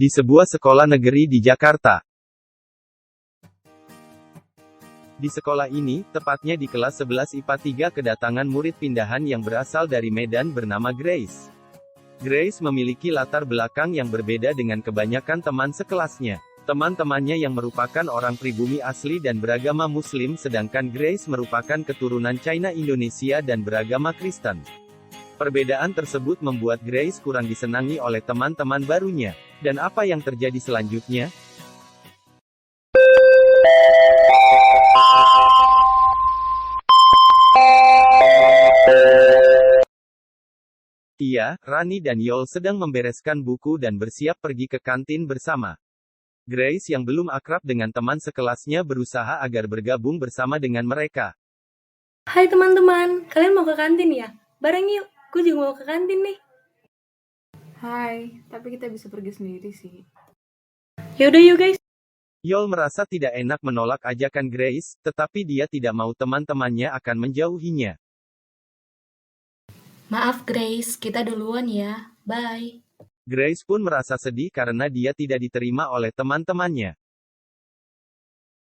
Di sebuah sekolah negeri di Jakarta. Di sekolah ini, tepatnya di kelas 11 IPA 3 kedatangan murid pindahan yang berasal dari Medan bernama Grace. Grace memiliki latar belakang yang berbeda dengan kebanyakan teman sekelasnya. Teman-temannya yang merupakan orang pribumi asli dan beragama Muslim sedangkan Grace merupakan keturunan China Indonesia dan beragama Kristen. Perbedaan tersebut membuat Grace kurang disenangi oleh teman-teman barunya. Dan apa yang terjadi selanjutnya? Ia, Rani dan Yol sedang membereskan buku dan bersiap pergi ke kantin bersama. Grace yang belum akrab dengan teman sekelasnya berusaha agar bergabung bersama dengan mereka. Hai teman-teman, kalian mau ke kantin ya? Bareng yuk, gue juga mau ke kantin nih. Hai, tapi kita bisa pergi sendiri sih. Yaudah yuk guys. Yol merasa tidak enak menolak ajakan Grace, tetapi dia tidak mau teman-temannya akan menjauhinya. Maaf Grace, kita duluan ya. Bye. Grace pun merasa sedih karena dia tidak diterima oleh teman-temannya.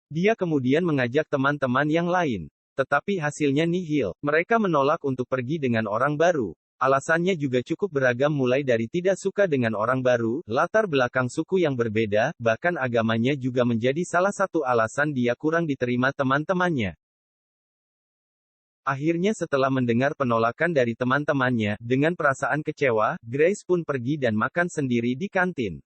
Dia kemudian mengajak teman-teman yang lain. Tetapi hasilnya nihil. Mereka menolak untuk pergi dengan orang baru. Alasannya juga cukup beragam mulai dari tidak suka dengan orang baru, latar belakang suku yang berbeda, bahkan agamanya juga menjadi salah satu alasan dia kurang diterima teman-temannya. Akhirnya setelah mendengar penolakan dari teman-temannya, dengan perasaan kecewa, Grace pun pergi dan makan sendiri di kantin.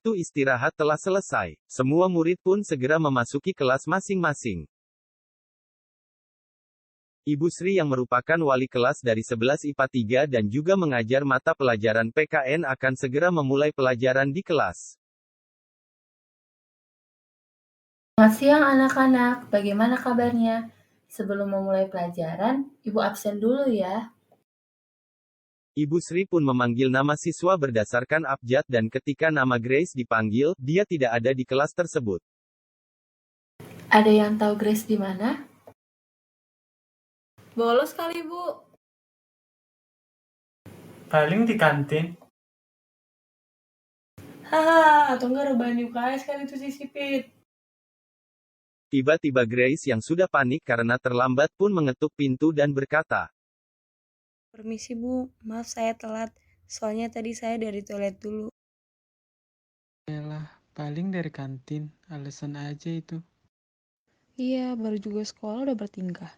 Waktu istirahat telah selesai. Semua murid pun segera memasuki kelas masing-masing. Ibu Sri yang merupakan wali kelas dari 11 IPA 3 dan juga mengajar mata pelajaran PKN akan segera memulai pelajaran di kelas. Selamat siang anak-anak, bagaimana kabarnya? Sebelum memulai pelajaran, Ibu absen dulu ya. Ibu Sri pun memanggil nama siswa berdasarkan abjad dan ketika nama Grace dipanggil, dia tidak ada di kelas tersebut. Ada yang tahu Grace di mana? Bolos kali bu. Paling di kantin. Haha, atau enggak rebahan UKS kali itu si Sipit. Tiba-tiba Grace yang sudah panik karena terlambat pun mengetuk pintu dan berkata, Permisi Bu, maaf saya telat, soalnya tadi saya dari toilet dulu. Yalah, paling dari kantin. Alasan aja itu. Iya, baru juga sekolah udah bertingkah.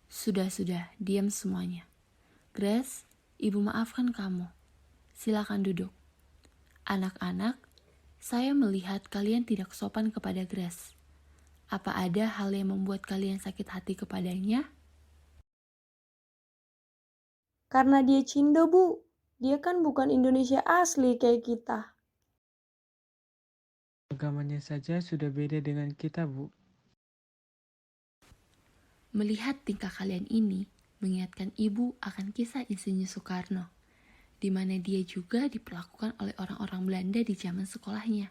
Sudah, diam semuanya. Grace, Ibu maafkan kamu. Silakan duduk. Anak-anak, saya melihat kalian tidak sopan kepada Grace. Apa ada hal yang membuat kalian sakit hati kepadanya? Karena dia Cindo bu. Dia kan bukan Indonesia asli kayak kita. Agamanya saja sudah beda dengan kita, Bu. Melihat tingkah kalian ini, mengingatkan ibu akan kisah Insinyur Soekarno, di mana dia juga diperlakukan oleh orang-orang Belanda di zaman sekolahnya.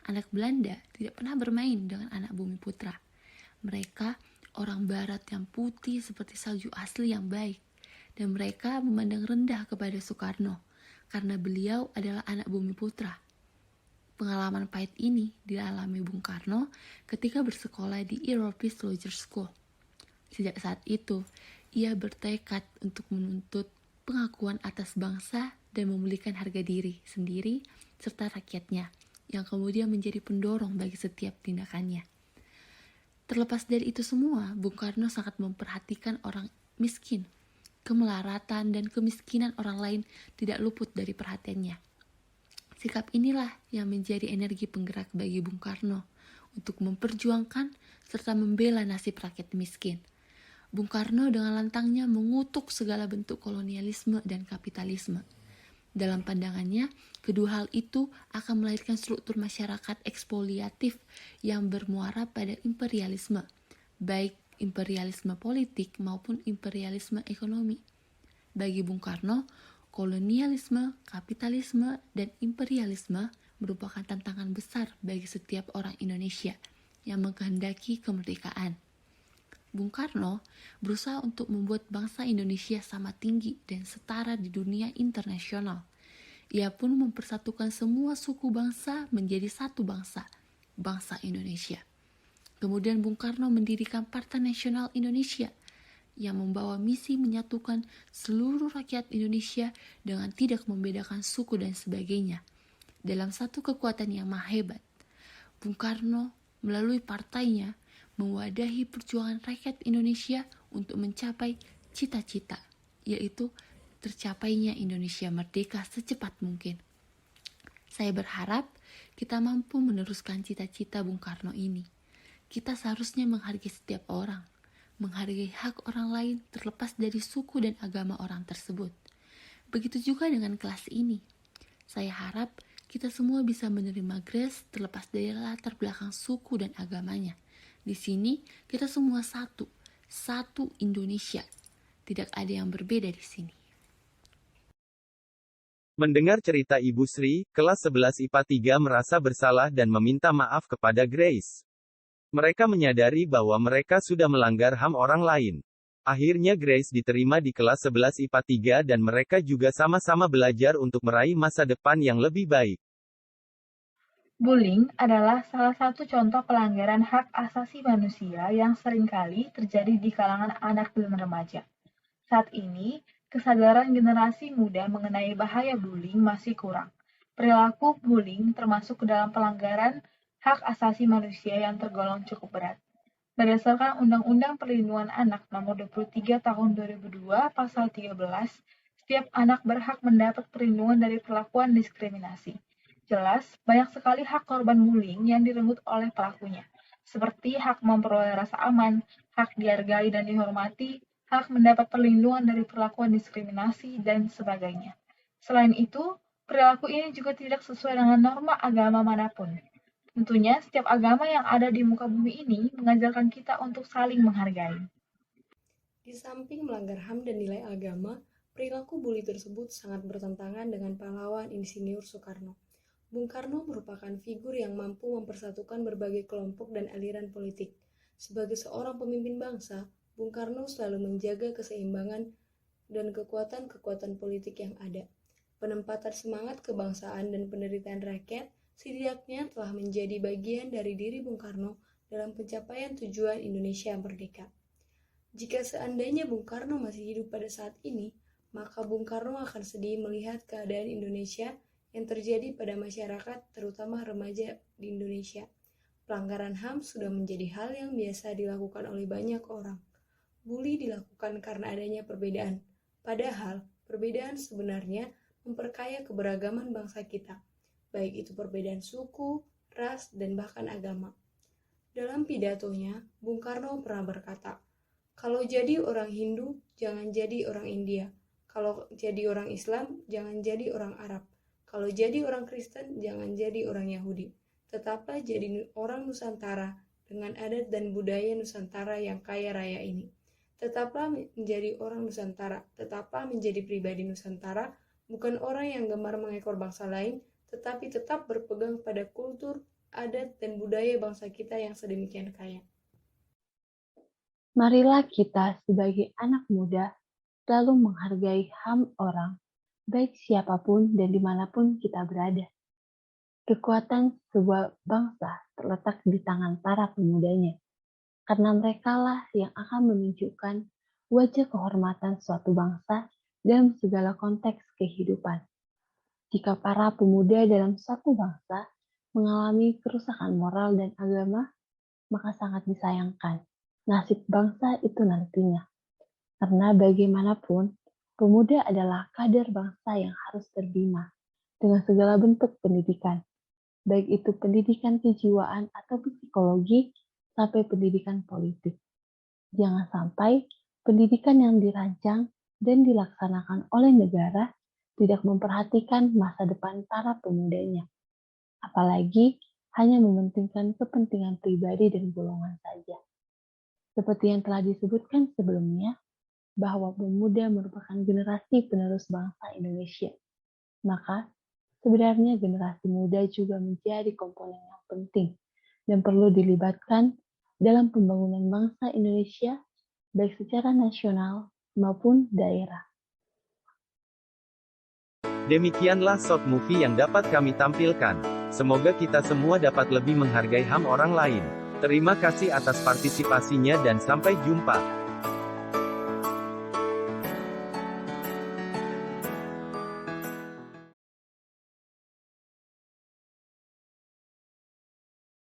Anak Belanda tidak pernah bermain dengan anak bumi putra. Mereka orang barat yang putih seperti salju asli yang baik, dan mereka memandang rendah kepada Soekarno, karena beliau adalah anak bumi putra. Pengalaman pahit ini dialami Bung Karno ketika bersekolah di European Soldier School. Sejak saat itu, ia bertekad untuk menuntut pengakuan atas bangsa dan memulihkan harga diri sendiri serta rakyatnya, yang kemudian menjadi pendorong bagi setiap tindakannya. Terlepas dari itu semua, Bung Karno sangat memperhatikan orang miskin. Kemelaratan dan kemiskinan orang lain tidak luput dari perhatiannya. Sikap inilah yang menjadi energi penggerak bagi Bung Karno untuk memperjuangkan serta membela nasib rakyat miskin. Bung Karno dengan lantangnya mengutuk segala bentuk kolonialisme dan kapitalisme. Dalam pandangannya, kedua hal itu akan melahirkan struktur masyarakat ekspoliatif yang bermuara pada imperialisme, baik imperialisme politik maupun imperialisme ekonomi. Bagi Bung Karno, kolonialisme, kapitalisme, dan imperialisme merupakan tantangan besar bagi setiap orang Indonesia yang mengkehendaki kemerdekaan. Bung Karno berusaha untuk membuat bangsa Indonesia sama tinggi dan setara di dunia internasional. Ia pun mempersatukan semua suku bangsa menjadi satu bangsa, bangsa Indonesia. Kemudian Bung Karno mendirikan Partai Nasional Indonesia yang membawa misi menyatukan seluruh rakyat Indonesia dengan tidak membedakan suku dan sebagainya. Dalam satu kekuatan yang maha hebat, Bung Karno melalui partainya mewadahi perjuangan rakyat Indonesia untuk mencapai cita-cita, yaitu tercapainya Indonesia merdeka secepat mungkin. Saya berharap kita mampu meneruskan cita-cita Bung Karno ini. Kita seharusnya menghargai setiap orang, menghargai hak orang lain terlepas dari suku dan agama orang tersebut. Begitu juga dengan kelas ini. Saya harap kita semua bisa menerima Grace terlepas dari latar belakang suku dan agamanya. Di sini kita semua satu Indonesia. Tidak ada yang berbeda di sini. Mendengar cerita Ibu Sri, kelas 11 IPA 3 merasa bersalah dan meminta maaf kepada Grace. Mereka menyadari bahwa mereka sudah melanggar HAM orang lain. Akhirnya Grace diterima di kelas 11 IPA 3 dan mereka juga sama-sama belajar untuk meraih masa depan yang lebih baik. Bullying adalah salah satu contoh pelanggaran hak asasi manusia yang seringkali terjadi di kalangan anak dan remaja. Saat ini, kesadaran generasi muda mengenai bahaya bullying masih kurang. Perilaku bullying termasuk ke dalam pelanggaran hak asasi manusia yang tergolong cukup berat. Berdasarkan Undang-Undang Perlindungan Anak Nomor 23 Tahun 2002 Pasal 13, setiap anak berhak mendapat perlindungan dari perlakuan diskriminasi. Jelas, banyak sekali hak korban bullying yang direnggut oleh pelakunya, seperti hak memperoleh rasa aman, hak dihargai dan dihormati, hak mendapat perlindungan dari perlakuan diskriminasi, dan sebagainya. Selain itu, perilaku ini juga tidak sesuai dengan norma agama manapun. Tentunya, setiap agama yang ada di muka bumi ini mengajarkan kita untuk saling menghargai. Di samping melanggar HAM dan nilai agama, perilaku bully tersebut sangat bertentangan dengan pahlawan Insinyur Soekarno. Bung Karno merupakan figur yang mampu mempersatukan berbagai kelompok dan aliran politik. Sebagai seorang pemimpin bangsa, Bung Karno selalu menjaga keseimbangan dan kekuatan-kekuatan politik yang ada. Penempatan semangat kebangsaan dan penderitaan rakyat setidaknya telah menjadi bagian dari diri Bung Karno dalam pencapaian tujuan Indonesia merdeka. Jika seandainya Bung Karno masih hidup pada saat ini, maka Bung Karno akan sedih melihat keadaan Indonesia yang terjadi pada masyarakat, terutama remaja di Indonesia. Pelanggaran HAM sudah menjadi hal yang biasa dilakukan oleh banyak orang. Bully dilakukan karena adanya perbedaan, padahal perbedaan sebenarnya memperkaya keberagaman bangsa kita, baik itu perbedaan suku, ras, dan bahkan agama. Dalam pidatonya, Bung Karno pernah berkata, "Kalau jadi orang Hindu, jangan jadi orang India. Kalau jadi orang Islam, jangan jadi orang Arab. Kalau jadi orang Kristen, jangan jadi orang Yahudi. Tetaplah jadi orang Nusantara dengan adat dan budaya Nusantara yang kaya raya ini. Tetaplah menjadi orang Nusantara, tetaplah menjadi pribadi Nusantara, bukan orang yang gemar mengekor bangsa lain, tetapi tetap berpegang pada kultur, adat, dan budaya bangsa kita yang sedemikian kaya." Marilah kita sebagai anak muda selalu menghargai HAM orang, baik siapapun dan dimanapun kita berada. Kekuatan sebuah bangsa terletak di tangan para pemudanya, karena merekalah yang akan menunjukkan wajah kehormatan suatu bangsa dalam segala konteks kehidupan. Jika para pemuda dalam suatu bangsa mengalami kerusakan moral dan agama, maka sangat disayangkan nasib bangsa itu nantinya. Karena bagaimanapun, pemuda adalah kader bangsa yang harus terbina dengan segala bentuk pendidikan, baik itu pendidikan kejiwaan atau psikologi sampai pendidikan politik. Jangan sampai pendidikan yang dirancang dan dilaksanakan oleh negara tidak memperhatikan masa depan para pemudanya, apalagi hanya mementingkan kepentingan pribadi dan golongan saja. Seperti yang telah disebutkan sebelumnya, bahwa pemuda merupakan generasi penerus bangsa Indonesia. Maka, sebenarnya generasi muda juga menjadi komponen yang penting dan perlu dilibatkan dalam pembangunan bangsa Indonesia, baik secara nasional maupun daerah. Demikianlah short movie yang dapat kami tampilkan. Semoga kita semua dapat lebih menghargai HAM orang lain. Terima kasih atas partisipasinya dan sampai jumpa.